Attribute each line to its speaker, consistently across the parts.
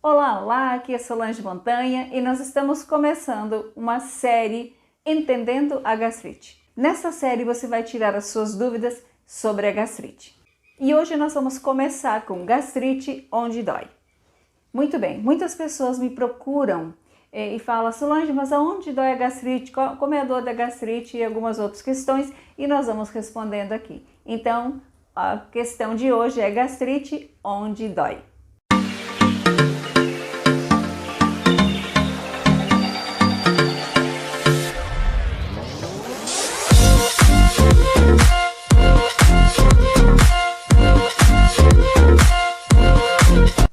Speaker 1: Olá, olá, aqui é Solange Montanha e nós estamos começando uma série Entendendo a Gastrite. Nessa série você vai tirar as suas dúvidas sobre a gastrite. E hoje nós vamos começar com gastrite onde dói. Muito bem, muitas pessoas me procuram e falam: Solange, mas aonde dói a gastrite? Como é a dor da gastrite e algumas outras questões, e nós vamos respondendo aqui. Então, a questão de hoje é gastrite onde dói.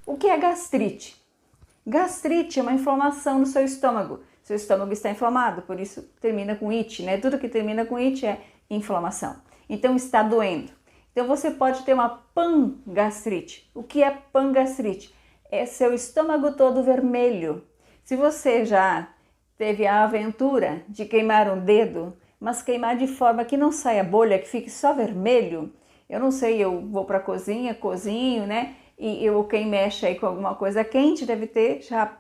Speaker 1: O que é gastrite? Gastrite é uma inflamação no seu estômago. Seu estômago está inflamado, por isso termina com it, né? Tudo que termina com it é inflamação. Então está doendo. Então você pode ter uma pangastrite. O que é pangastrite? É seu estômago todo vermelho. Se você já teve a aventura de queimar um dedo, mas queimar de forma que não saia bolha, que fique só vermelho, eu não sei, eu vou para a cozinha, cozinho, né? E quem mexe aí com alguma coisa quente deve ter já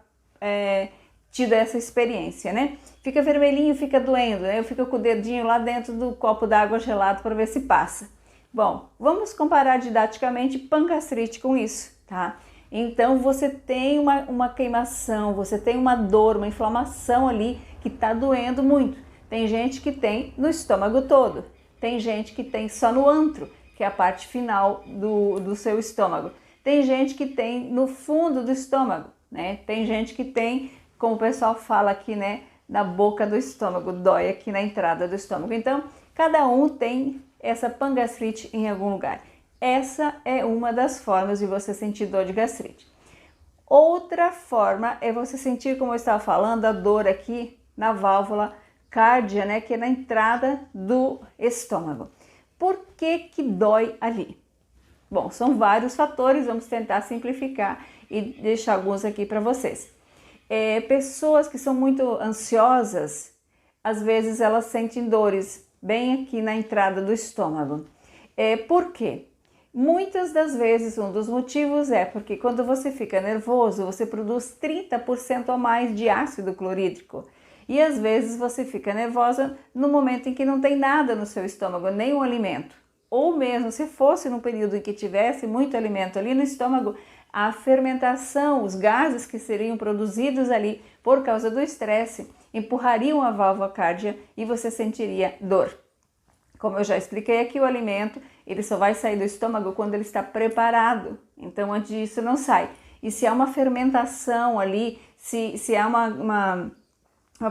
Speaker 1: tido essa experiência, né? Fica vermelhinho, fica doendo, né? Eu fico com o dedinho lá dentro do copo d'água gelado para ver se passa. Bom, vamos comparar didaticamente pangastrite com isso, tá? Então você tem uma queimação, você tem uma dor, uma inflamação ali que tá doendo muito. Tem gente que tem no estômago todo, tem gente que tem só no antro, que é a parte final do seu estômago. Tem gente que tem no fundo do estômago, né? Tem gente que tem, como o pessoal fala aqui, né? Na boca do estômago, dói aqui na entrada do estômago. Então, cada um tem essa pangastrite em algum lugar. Essa é uma das formas de você sentir dor de gastrite. Outra forma é você sentir, como eu estava falando, a dor aqui na válvula cárdia, né? Que é na entrada do estômago. Por que dói ali? Bom, são vários fatores, vamos tentar simplificar e deixar alguns aqui para vocês. Pessoas que são muito ansiosas, às vezes elas sentem dores bem aqui na entrada do estômago. Por quê? Muitas das vezes um dos motivos é porque quando você fica nervoso, você produz 30% a mais de ácido clorídrico. E às vezes você fica nervosa no momento em que não tem nada no seu estômago, nenhum alimento. Ou mesmo se fosse num período em que tivesse muito alimento ali no estômago, a fermentação, os gases que seriam produzidos ali por causa do estresse, empurrariam a válvula cárdia e você sentiria dor. Como eu já expliquei aqui, o alimento ele só vai sair do estômago quando ele está preparado, então antes disso não sai. E se há uma fermentação ali, se há uma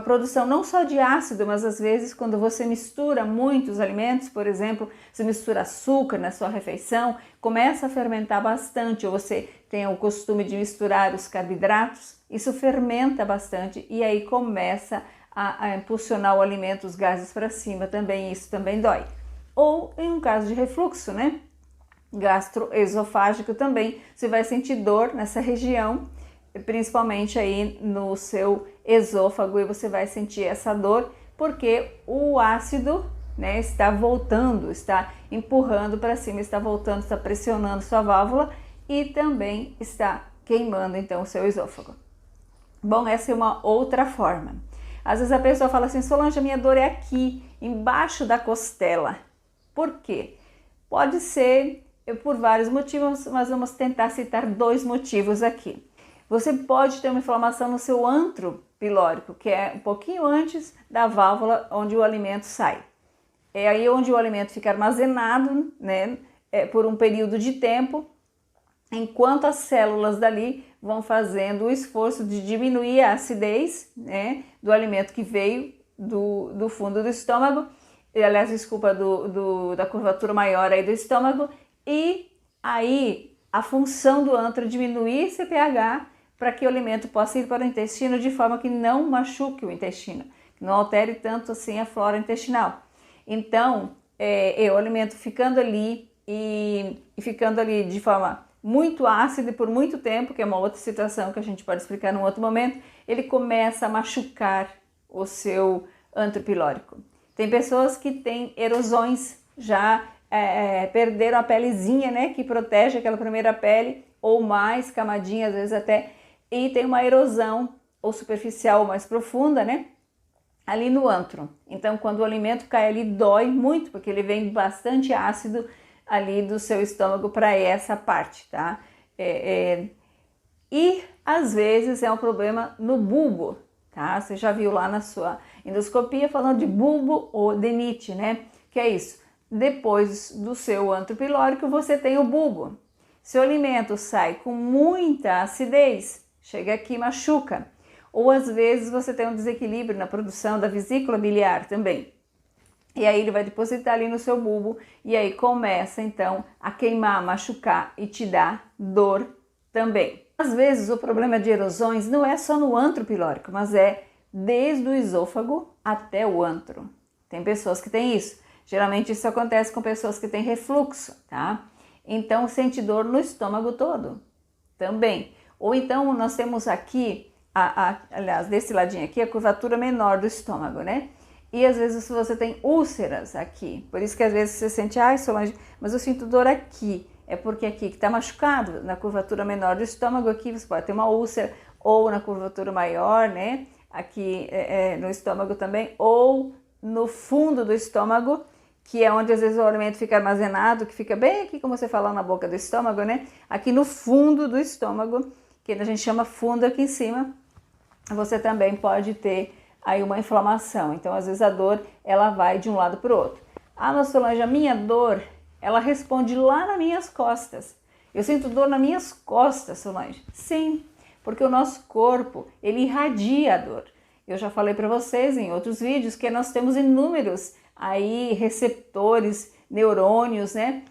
Speaker 1: produção não só de ácido, mas às vezes quando você mistura muitos alimentos, por exemplo, você mistura açúcar na sua refeição, começa a fermentar bastante, ou você tem o costume de misturar os carboidratos, isso fermenta bastante e aí começa a impulsionar o alimento, os gases para cima também, isso também dói. Ou em um caso de refluxo, né? Gastroesofágico também, você vai sentir dor nessa região, principalmente aí no seu esôfago, e você vai sentir essa dor porque o ácido, né, está voltando, está empurrando para cima, está voltando, está pressionando sua válvula e também está queimando então o seu esôfago. Bom, essa é uma outra forma. Às vezes a pessoa fala assim: Solange, a minha dor é aqui, embaixo da costela. Por quê? Pode ser por vários motivos, mas vamos tentar citar dois motivos aqui. Você pode ter uma inflamação no seu antro pilórico, que é um pouquinho antes da válvula onde o alimento sai. É aí onde o alimento fica armazenado, né, por um período de tempo, enquanto as células dali vão fazendo o esforço de diminuir a acidez, né, do alimento que veio do fundo do estômago, aliás, desculpa, da curvatura maior aí do estômago, e aí a função do antro é diminuir esse pH para que o alimento possa ir para o intestino de forma que não machuque o intestino, que não altere tanto assim a flora intestinal. Então, o alimento ficando ali e ficando ali de forma muito ácida e por muito tempo, que é uma outra situação que a gente pode explicar num outro momento, ele começa a machucar o seu antro pilórico. Tem pessoas que têm erosões, já perderam a pelezinha, né, que protege aquela primeira pele, ou mais camadinha, às vezes até e tem uma erosão ou superficial ou mais profunda, né? Ali no antro. Então, quando o alimento cai ali, dói muito, porque ele vem bastante ácido ali do seu estômago para essa parte, tá? E às vezes é um problema no bulbo, tá? Você já viu lá na sua endoscopia falando de bulbo ou adenite, né? Que é isso. Depois do seu antro pilórico, você tem o bulbo. Se o alimento sai com muita acidez, chega aqui e machuca. Ou às vezes você tem um desequilíbrio na produção da vesícula biliar também. E aí ele vai depositar ali no seu bulbo e aí começa então a queimar, machucar e te dar dor também. Às vezes o problema de erosões não é só no antro pilórico, mas é desde o esôfago até o antro. Tem pessoas que têm isso. Geralmente isso acontece com pessoas que têm refluxo, tá? Então sente dor no estômago todo também. Ou então nós temos aqui, aliás, desse ladinho aqui, a curvatura menor do estômago, né? E às vezes você tem úlceras aqui. Por isso que às vezes você sente, ai Solange, mas eu sinto dor aqui. É porque aqui que está machucado, na curvatura menor do estômago, aqui você pode ter uma úlcera, ou na curvatura maior, né? Aqui no estômago também, ou no fundo do estômago, que é onde às vezes o alimento fica armazenado, que fica bem aqui, como você fala, na boca do estômago, né? Aqui no fundo do estômago, que a gente chama fundo aqui em cima, você também pode ter aí uma inflamação. Então, às vezes a dor, ela vai de um lado para o outro. Ah, mas Solange, a minha dor, ela responde lá nas minhas costas. Eu sinto dor nas minhas costas, Solange. Sim, porque o nosso corpo, ele irradia a dor. Eu já falei para vocês em outros vídeos que nós temos inúmeros aí receptores, neurônios, né?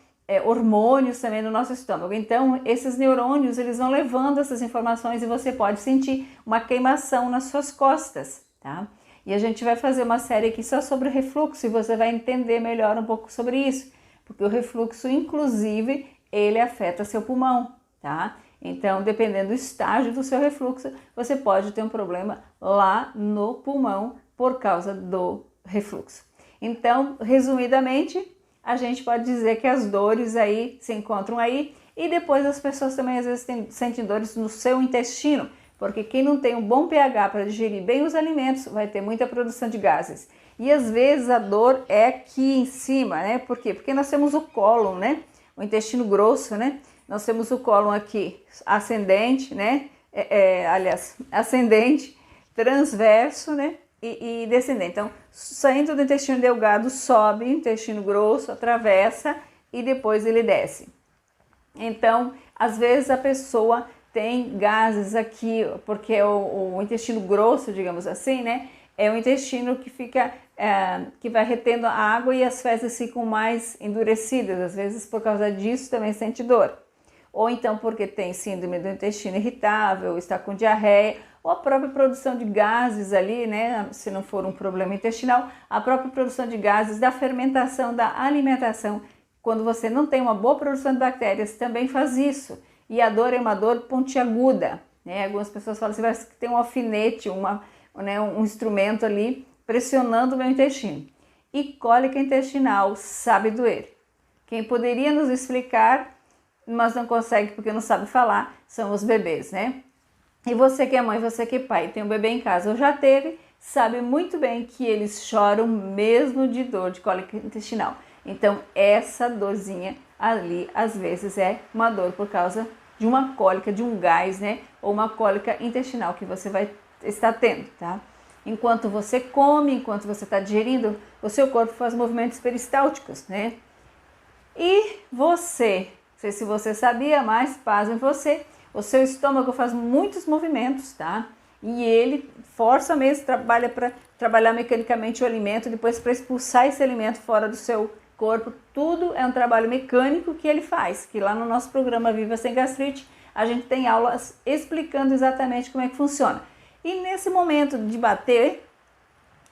Speaker 1: Hormônios também no nosso estômago. Então, esses neurônios, eles vão levando essas informações e você pode sentir uma queimação nas suas costas, tá? E a gente vai fazer uma série aqui só sobre o refluxo e você vai entender melhor um pouco sobre isso, porque o refluxo, inclusive, ele afeta seu pulmão, tá? Então, dependendo do estágio do seu refluxo, você pode ter um problema lá no pulmão por causa do refluxo. Então, resumidamente, a gente pode dizer que as dores aí se encontram aí e depois as pessoas também às vezes sentem dores no seu intestino, porque quem não tem um bom pH para digerir bem os alimentos vai ter muita produção de gases. E às vezes a dor é aqui em cima, né? Por quê? Porque nós temos o cólon, né? O intestino grosso, né? Nós temos o cólon aqui ascendente, né? Aliás, ascendente, transverso, né? E descendente. Então, saindo do intestino delgado, sobe, intestino grosso, atravessa e depois ele desce. Então, às vezes a pessoa tem gases aqui, porque o intestino grosso, digamos assim, né? É o intestino que fica, que vai retendo a água e as fezes ficam mais endurecidas. Às vezes, por causa disso, também sente dor. Ou então porque tem síndrome do intestino irritável, está com diarreia, ou a própria produção de gases ali, né? Se não for um problema intestinal, a própria produção de gases da fermentação da alimentação. Quando você não tem uma boa produção de bactérias, também faz isso. E a dor é uma dor pontiaguda, né? Algumas pessoas falam assim, parece que tem um alfinete, um instrumento ali pressionando o meu intestino. E cólica intestinal sabe doer. Quem poderia nos explicar, mas não consegue porque não sabe falar, são os bebês, né? E você que é mãe, você que é pai, tem um bebê em casa ou já teve, sabe muito bem que eles choram mesmo de dor de cólica intestinal. Então, essa dorzinha ali, às vezes, é uma dor por causa de uma cólica, de um gás, né? Ou uma cólica intestinal que você vai estar tendo, tá? Enquanto você come, enquanto você está digerindo, o seu corpo faz movimentos peristálticos, né? E você, não sei se você sabia, mas pasmem você, o seu estômago faz muitos movimentos, tá? E ele força mesmo, trabalha para trabalhar mecanicamente o alimento, depois para expulsar esse alimento fora do seu corpo. Tudo é um trabalho mecânico que ele faz, que lá no nosso programa Viva Sem Gastrite, a gente tem aulas explicando exatamente como é que funciona. E nesse momento de bater,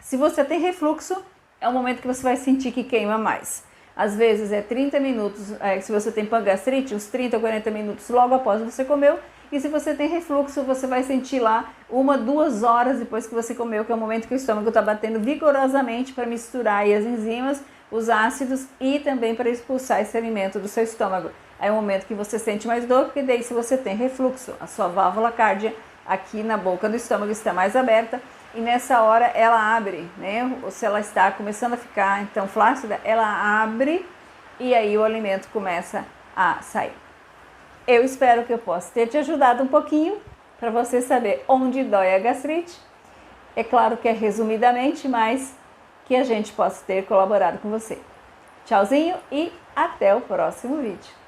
Speaker 1: se você tem refluxo, é o momento que você vai sentir que queima mais. Às vezes é 30 minutos, se você tem pangastrite, uns 30 ou 40 minutos logo após você comeu. E se você tem refluxo, você vai sentir lá 1, 2 horas depois que você comeu, que é o momento que o estômago está batendo vigorosamente para misturar aí as enzimas, os ácidos e também para expulsar esse alimento do seu estômago. É o momento que você sente mais dor, porque daí se você tem refluxo, a sua válvula cárdia aqui na boca do estômago está mais aberta e nessa hora ela abre, né? Ou se ela está começando a ficar então flácida, ela abre e aí o alimento começa a sair. Eu espero que eu possa ter te ajudado um pouquinho para você saber onde dói a gastrite. É claro que é resumidamente, mas que a gente possa ter colaborado com você. Tchauzinho e até o próximo vídeo.